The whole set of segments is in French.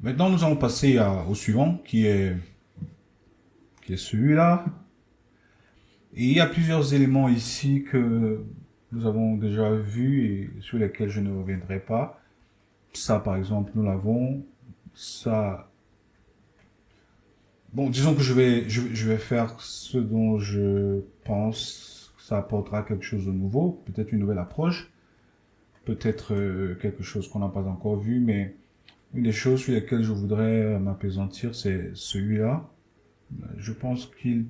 Maintenant, nous allons passer au suivant, qui est celui-là. Et il y a plusieurs éléments ici que nous avons déjà vus et sur lesquels je ne reviendrai pas. Ça, par exemple, nous l'avons. Ça, bon, disons que je vais faire ce dont je pense que ça apportera quelque chose de nouveau, peut-être une nouvelle approche, peut-être quelque chose qu'on n'a pas encore vu, mais une des choses sur lesquelles je voudrais m'apaisantir, c'est celui-là. Je pense qu'il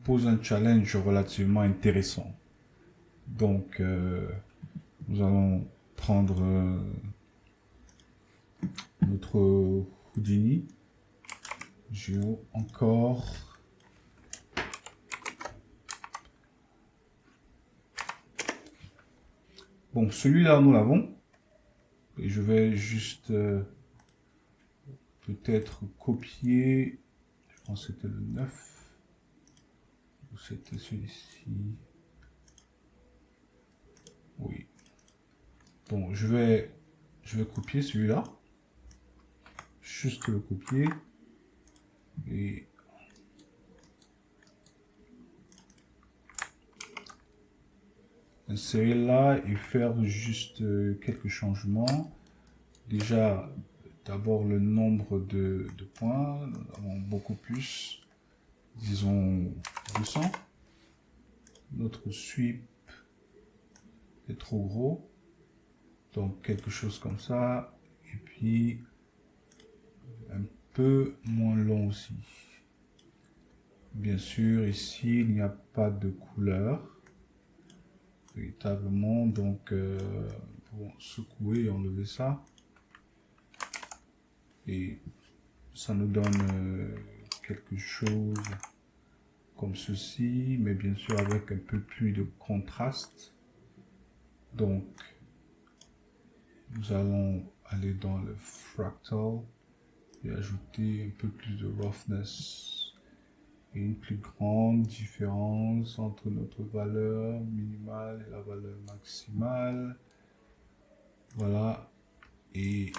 pose un challenge relativement intéressant. Donc, nous allons prendre notre Houdini. Géo encore. Bon, celui-là, nous l'avons. Et je vais juste peut-être copier. Je pense que c'était le 9. Ou c'était celui-ci. Oui. Bon, je vais copier celui-là. Juste le copier. Et insérer là et faire juste quelques changements. Déjà, d'abord le nombre de points. Nous avons beaucoup plus. Disons 200. Notre sweep est trop gros. Donc quelque chose comme ça. Et puis un peu moins long aussi. Bien sûr, ici, il n'y a pas de couleur. Véritablement, donc pour secouer et enlever ça. Et ça nous donne quelque chose comme ceci, mais bien sûr avec un peu plus de contraste. Donc, nous allons aller dans le fractal et ajouter un peu plus de roughness et une plus grande différence entre notre valeur minimale et la valeur maximale. Voilà. Et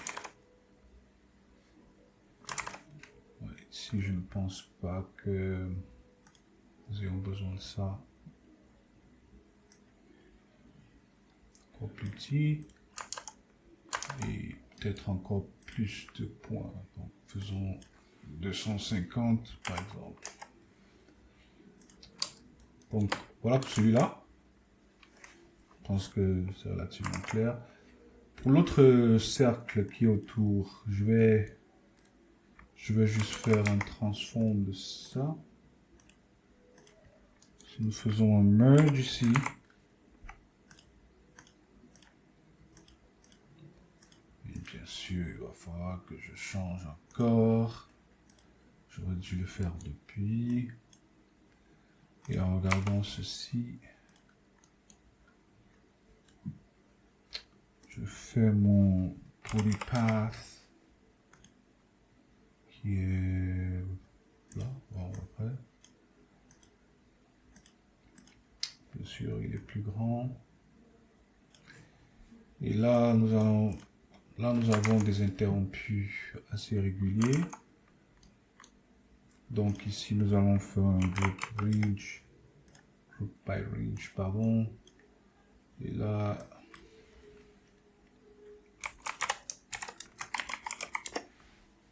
ouais, si je ne pense pas que nous ayons besoin de ça. Encore plus petit. Et peut-être encore plus de points. Donc faisons 250 par exemple. Donc voilà pour celui-là. Je pense que c'est relativement clair. Pour l'autre cercle qui est autour, je vais juste faire un transform de ça. Si nous faisons un merge ici, et bien sûr, il va falloir que je change encore. J'aurais dû le faire depuis. Et en regardant ceci, je fais mon polypath qui est là, bon, après. Bien sûr, il est plus grand. Et là, nous avons des interrompus assez réguliers. Donc ici, nous allons faire un group by range, pardon. Et là,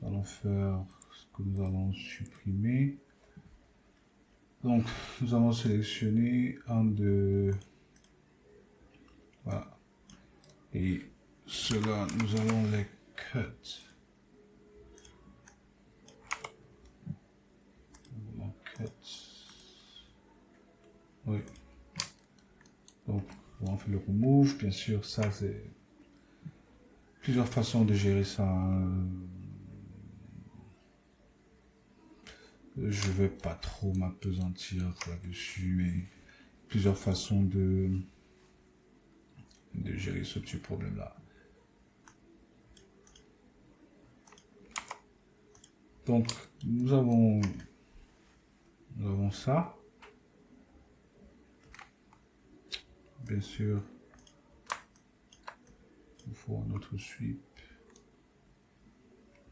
nous allons faire ce que nous allons supprimer. Donc, nous allons sélectionner un de... Voilà. Et cela, nous allons les cut. Oui. Donc, on fait le remove. Bien sûr, ça, c'est plusieurs façons de gérer ça. Je vais pas trop m'apesantir là-dessus, mais plusieurs façons de gérer ce petit problème-là. Donc, nous avons ça. Bien sûr, il faut notre sweep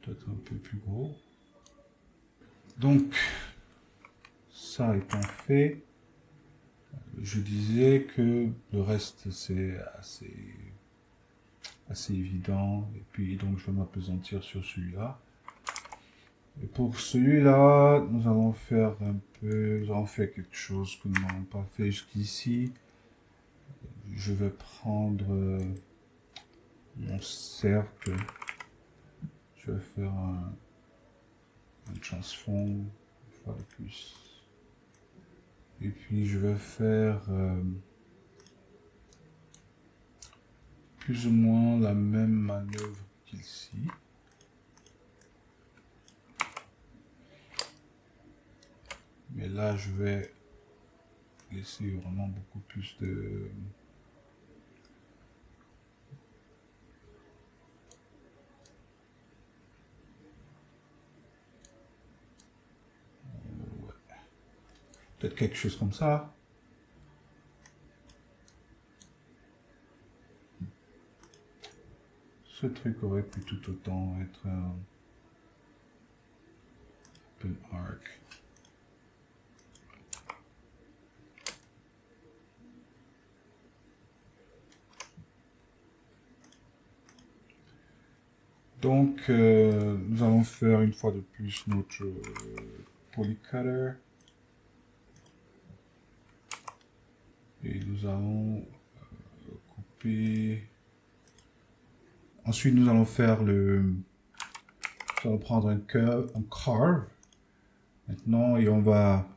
peut-être un peu plus gros. Donc, ça étant fait, je disais que le reste c'est assez évident. Et puis donc je vais m'appesantir sur celui-là. Et pour celui-là, nous allons faire nous allons faire quelque chose que nous n'avons pas fait jusqu'ici. Je vais prendre mon cercle. Je vais faire un transform une fois de plus. Et puis je vais faire plus ou moins la même manœuvre qu'ici. Mais là, je vais laisser vraiment beaucoup plus de... Ouais. Peut-être quelque chose comme ça. Ce truc aurait pu tout autant être un arc. Donc, nous allons faire une fois de plus notre polycutter. Et nous allons couper. Ensuite, nous allons faire nous allons prendre un carve. Maintenant, et on va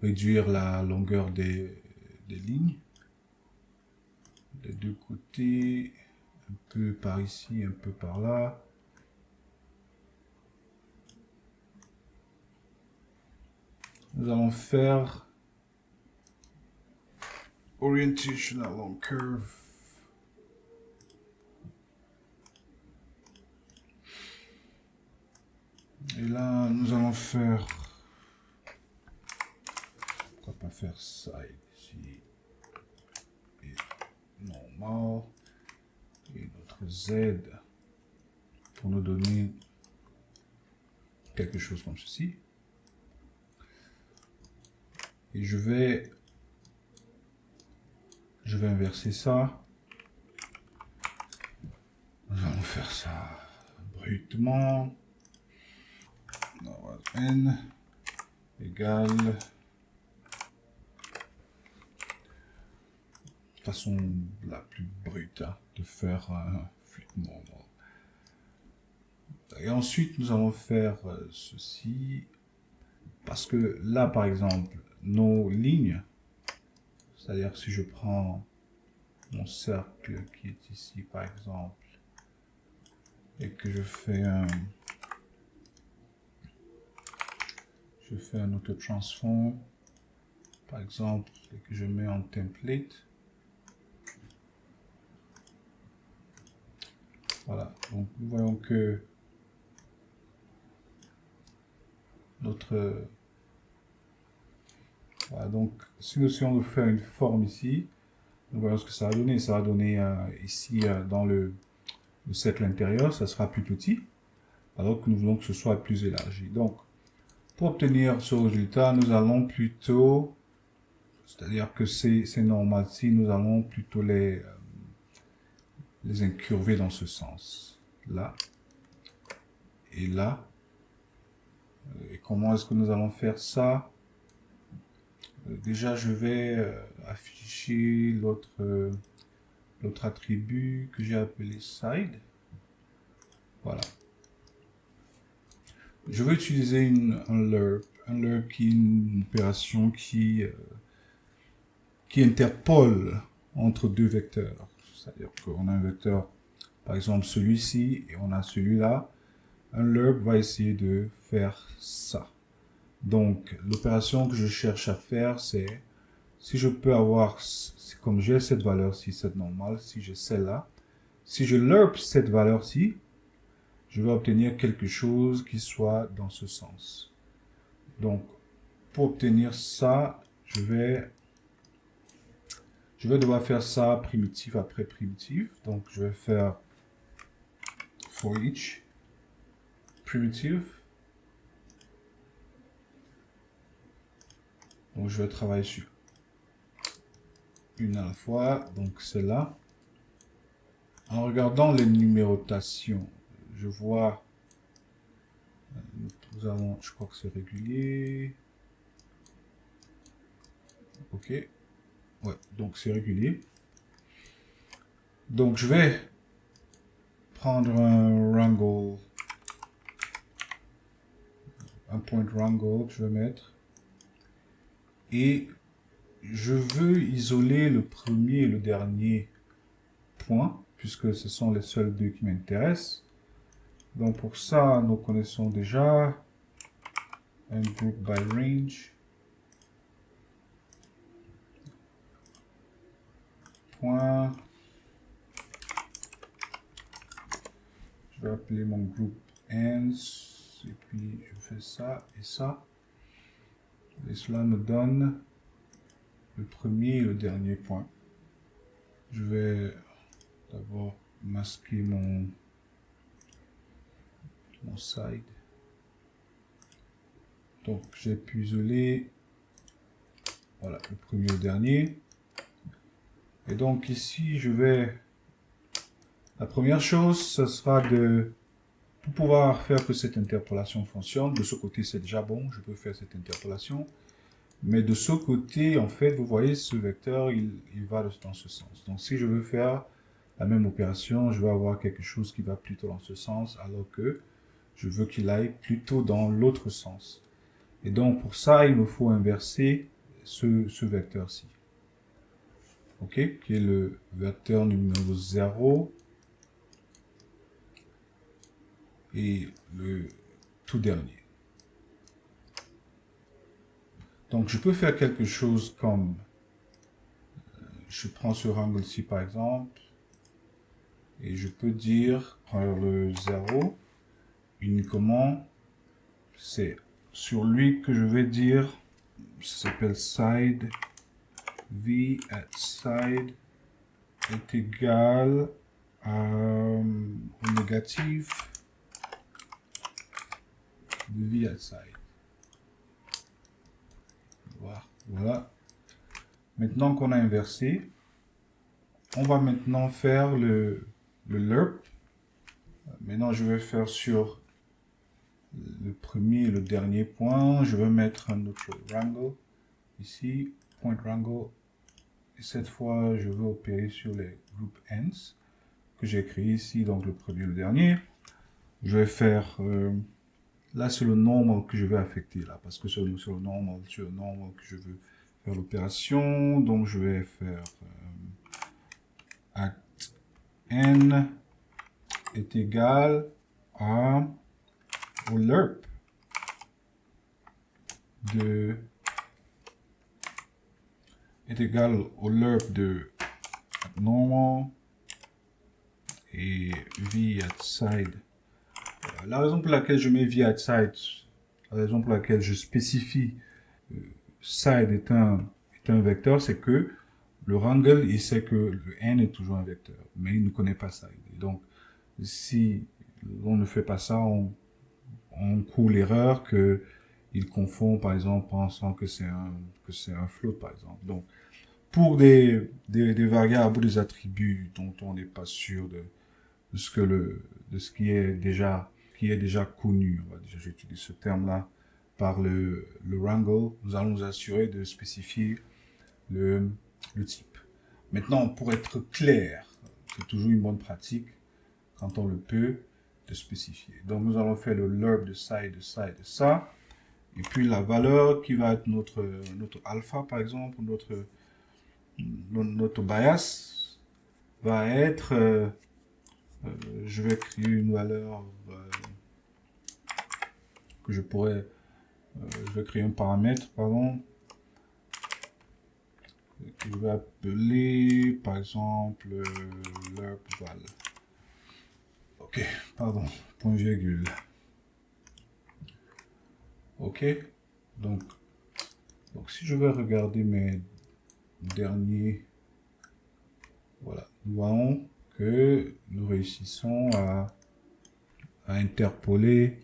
réduire la longueur des lignes. Des deux côtés. Un peu par ici, un peu par là. Nous allons faire orientation along curve. Et là, nous allons faire... Pourquoi pas faire side ici. Et normal. Et notre Z pour nous donner quelque chose comme ceci. Et je vais inverser ça. Nous allons faire ça brutement. N égale façon la plus brute de faire un flip normal. Et ensuite nous allons faire ceci parce que là par exemple nos lignes, c'est-à-dire si je prends mon cercle qui est ici par exemple et que je fais un auto-transform par exemple et que je mets en template. Voilà, donc nous voyons que notre... Voilà, donc si nous essayons de faire une forme ici, nous voyons ce que ça va donner. Ça va donner ici dans le cercle intérieur, ça sera plus petit, alors que nous voulons que ce soit plus élargi. Donc, pour obtenir ce résultat, nous allons plutôt, c'est-à-dire que c'est normal, si nous allons plutôt les incurver dans ce sens, là et là. Et comment est-ce que nous allons faire ça? Déjà, je vais afficher l'autre attribut que j'ai appelé side. Voilà. Je vais utiliser un lerp. Un lerp qui est une opération qui interpole entre deux vecteurs. C'est-à-dire qu'on a un vecteur, par exemple celui-ci, et on a celui-là. Un lerp va essayer de faire ça. Donc, l'opération que je cherche à faire, c'est si je peux avoir, comme j'ai cette valeur-ci, cette normale, si j'ai celle-là, si je lerp cette valeur-ci, je vais obtenir quelque chose qui soit dans ce sens. Donc, pour obtenir ça, je vais devoir faire ça primitif après primitif. Donc, je vais faire for each primitive. Donc je vais travailler sur une à la fois, donc celle-là. En regardant les numérotations, je vois, nous avons, je crois que c'est régulier. Ok, ouais, donc c'est régulier. Donc je vais prendre un wrangle, un point wrangle que je vais mettre. Et je veux isoler le premier et le dernier point, puisque ce sont les seuls deux qui m'intéressent. Donc pour ça, nous connaissons déjà un group by range. Point. Je vais appeler mon groupe ends. Et puis je fais ça et ça. Et cela me donne le premier et le dernier point. Je vais d'abord masquer mon side. Donc j'ai pu isoler, voilà, le premier et le dernier. Et donc ici je vais, la première chose ce sera de, pour pouvoir faire que cette interpolation fonctionne, de ce côté c'est déjà bon, je peux faire cette interpolation. Mais de ce côté, en fait, vous voyez, ce vecteur, il va dans ce sens. Donc, si je veux faire la même opération, je vais avoir quelque chose qui va plutôt dans ce sens, alors que je veux qu'il aille plutôt dans l'autre sens. Et donc, pour ça, il me faut inverser ce vecteur-ci. OK? Qui est le vecteur numéro 0 et le tout dernier. Donc, je peux faire quelque chose comme, je prends ce wrangle-ci par exemple, et je peux dire, prendre le 0, uniquement, c'est sur lui que je vais dire, ça s'appelle side, v at side est égal au négatif de v at side. Voilà. Maintenant qu'on a inversé, on va maintenant faire le lerp. Maintenant, je vais faire sur le premier et le dernier point. Je vais mettre un autre wrangle ici, point wrangle. Et cette fois, je vais opérer sur les group ends que j'ai créé ici, donc le premier et le dernier. Je vais faire, là c'est le normal que je vais affecter là, parce que c'est le normal que je veux faire l'opération. Donc je vais faire act n est égal au lerp de normal et v at side. La raison pour laquelle je mets v at side, la raison pour laquelle je spécifie side est un vecteur, c'est que le wrangle, il sait que le n est toujours un vecteur, mais il ne connaît pas side. Et donc, si on ne fait pas ça, on court l'erreur que il confond, par exemple, pensant que c'est un float, par exemple. Donc, pour des variables ou des attributs dont on n'est pas sûr de ce qui est déjà connu, on va dire, j'utilise ce terme-là, par le wrangle, nous allons nous assurer de spécifier le type. Maintenant, pour être clair, c'est toujours une bonne pratique, quand on le peut, de spécifier. Donc, nous allons faire le lerp de ça et de ça et de ça. Et puis, la valeur qui va être notre alpha, par exemple, notre bias, va être, je vais créer une valeur que je pourrais, je vais créer un paramètre, pardon, que je vais appeler, par exemple, lerp val. Ok, pardon, point virgule. Ok, donc si je vais regarder mes derniers, voilà, nous voyons que nous réussissons à à interpoler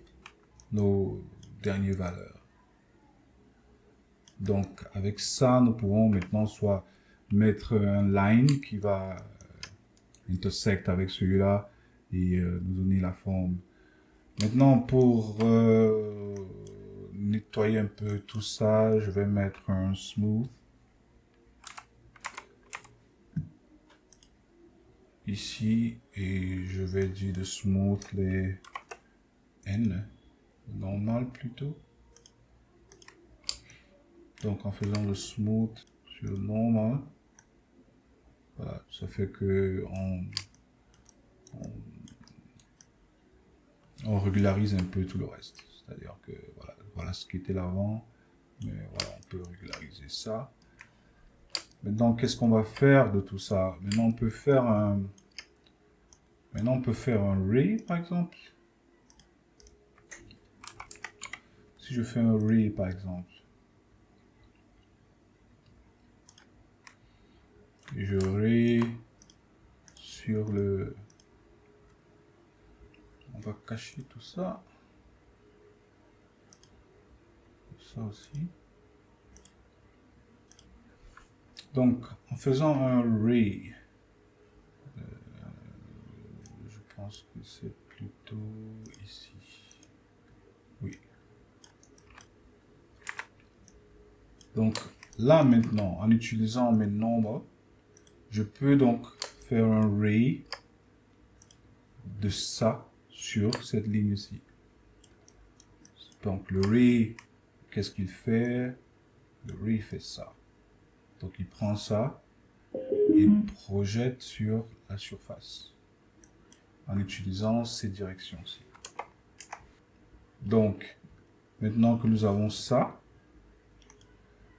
nos dernières valeurs. Donc, avec ça, nous pouvons maintenant soit mettre un line qui va intersect avec celui-là et nous donner la forme. Maintenant, pour nettoyer un peu tout ça, je vais mettre un smooth ici et je vais dire de smooth les N, normal plutôt. Donc en faisant le smooth sur normal, voilà, ça fait que on régularise un peu tout le reste. C'est-à-dire que voilà ce qui était l'avant, mais voilà, on peut régulariser ça. Maintenant, qu'est-ce qu'on va faire de tout ça? Maintenant, on peut faire un ray, par exemple. Si je fais un ray, par exemple, et je ray sur le... On va cacher tout ça. Ça aussi. Donc, en faisant un ray, je pense que c'est plutôt ici. Oui. Donc, là maintenant, en utilisant mes nombres, je peux donc faire un ray de ça sur cette ligne-ci. Donc, le ray, qu'est-ce qu'il fait? Le ray fait ça. Donc, il prend ça et projette sur la surface en utilisant ces directions-ci. Donc, maintenant que nous avons ça,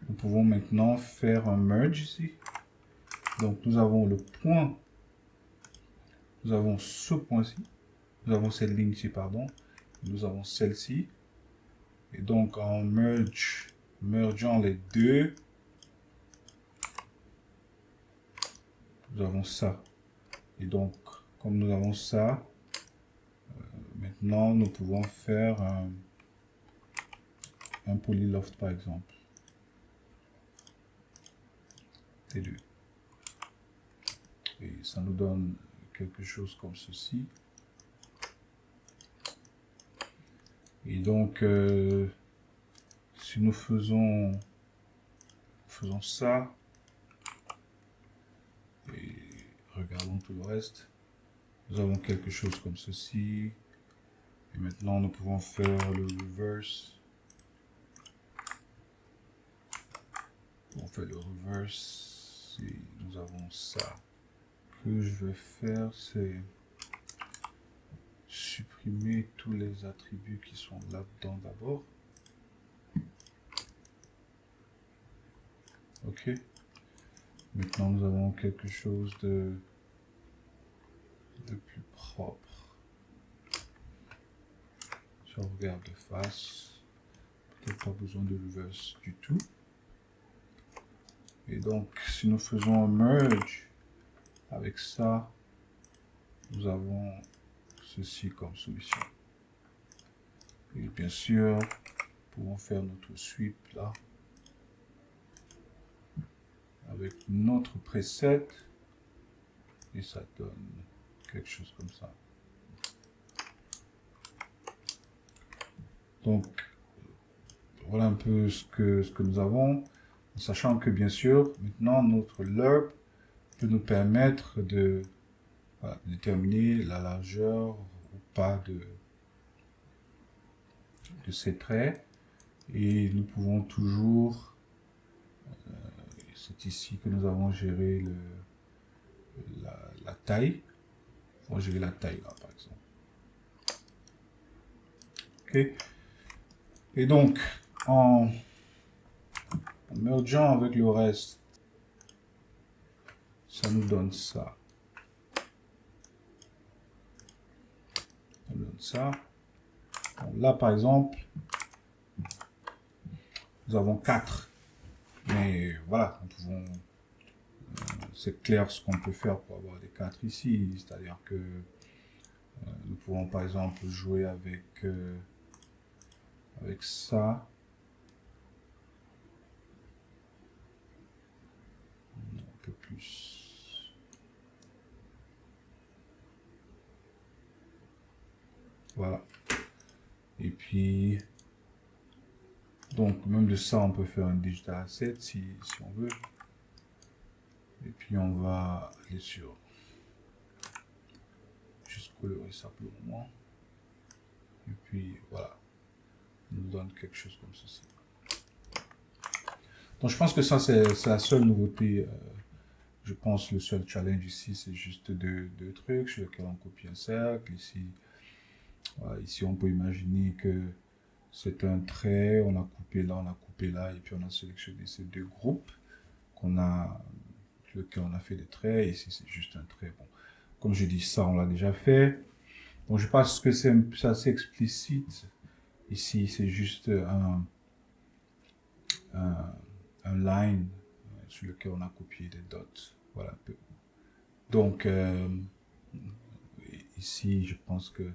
nous pouvons maintenant faire un merge ici. Donc, nous avons le point, nous avons ce point-ci, nous avons cette ligne-ci, pardon, nous avons celle-ci. Et donc, en mergeant les deux, nous avons ça. Et donc, comme nous avons ça, maintenant, nous pouvons faire un polyloft, par exemple. T2. Et ça nous donne quelque chose comme ceci. Et donc, si nous faisons ça, et regardons tout le reste, nous avons quelque chose comme ceci. Et maintenant, nous pouvons faire le reverse. On fait le reverse. Et nous avons ça. Ce que je vais faire, c'est supprimer tous les attributs qui sont là-dedans d'abord. Ok. Maintenant, nous avons quelque chose de plus propre. Si on regarde de face, peut-être pas besoin de reverse du tout. Et donc, si nous faisons un merge avec ça, nous avons ceci comme solution. Et bien sûr, nous pouvons faire notre sweep là, avec notre preset, et ça donne quelque chose comme ça. Donc, voilà un peu ce que nous avons, en sachant que bien sûr, maintenant notre lerp peut nous permettre de déterminer la largeur ou pas de ces traits, et nous pouvons toujours, c'est ici que nous avons géré la taille, on va gérer la taille là par exemple. Ok. Et donc, en mergeant avec le reste, ça nous donne ça. Ça nous donne ça. Bon, là, par exemple, nous avons 4. Mais voilà, nous pouvons... c'est clair ce qu'on peut faire pour avoir des 4 ici. C'est-à-dire que nous pouvons par exemple jouer avec, avec ça. Un peu plus. Voilà. Et puis, donc même de ça, on peut faire un digital asset si on veut. Et puis on va aller sur, juste colorer ça pour le moment. Et puis voilà, on nous donne quelque chose comme ceci. Donc je pense que ça c'est la seule nouveauté. Je pense le seul challenge ici c'est juste deux trucs sur lesquels on copie un cercle. Ici, voilà, ici on peut imaginer que c'est un trait, on a coupé là, et puis on a sélectionné ces deux groupes qu'on a, sur lesquels on a fait des traits. Ici c'est juste un trait. Bon, comme je dis ça, on l'a déjà fait. Bon, je pense que c'est assez explicite. Ici, c'est juste un line sur lequel on a copié des dots. Voilà un peu. Donc, ici, je pense que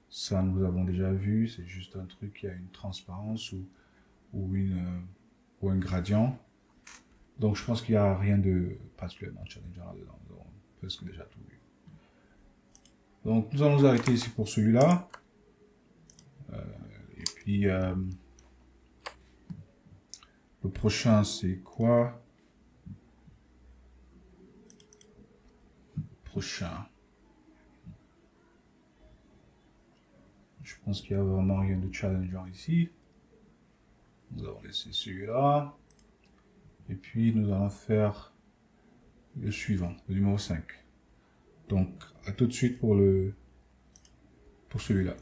ça, nous avons déjà vu. C'est juste un truc qui a une transparence ou un gradient. Donc, je pense qu'il n'y a rien de particulièrement challengeant là-dedans. Nous avons presque déjà tout vu. Donc, nous allons nous arrêter ici pour celui-là. Et puis, le prochain, c'est quoi? Prochain. Je pense qu'il n'y a vraiment rien de challengeant ici. Nous allons laisser celui-là. Et puis, nous allons faire le suivant, le numéro 5. Donc, à tout de suite pour celui-là.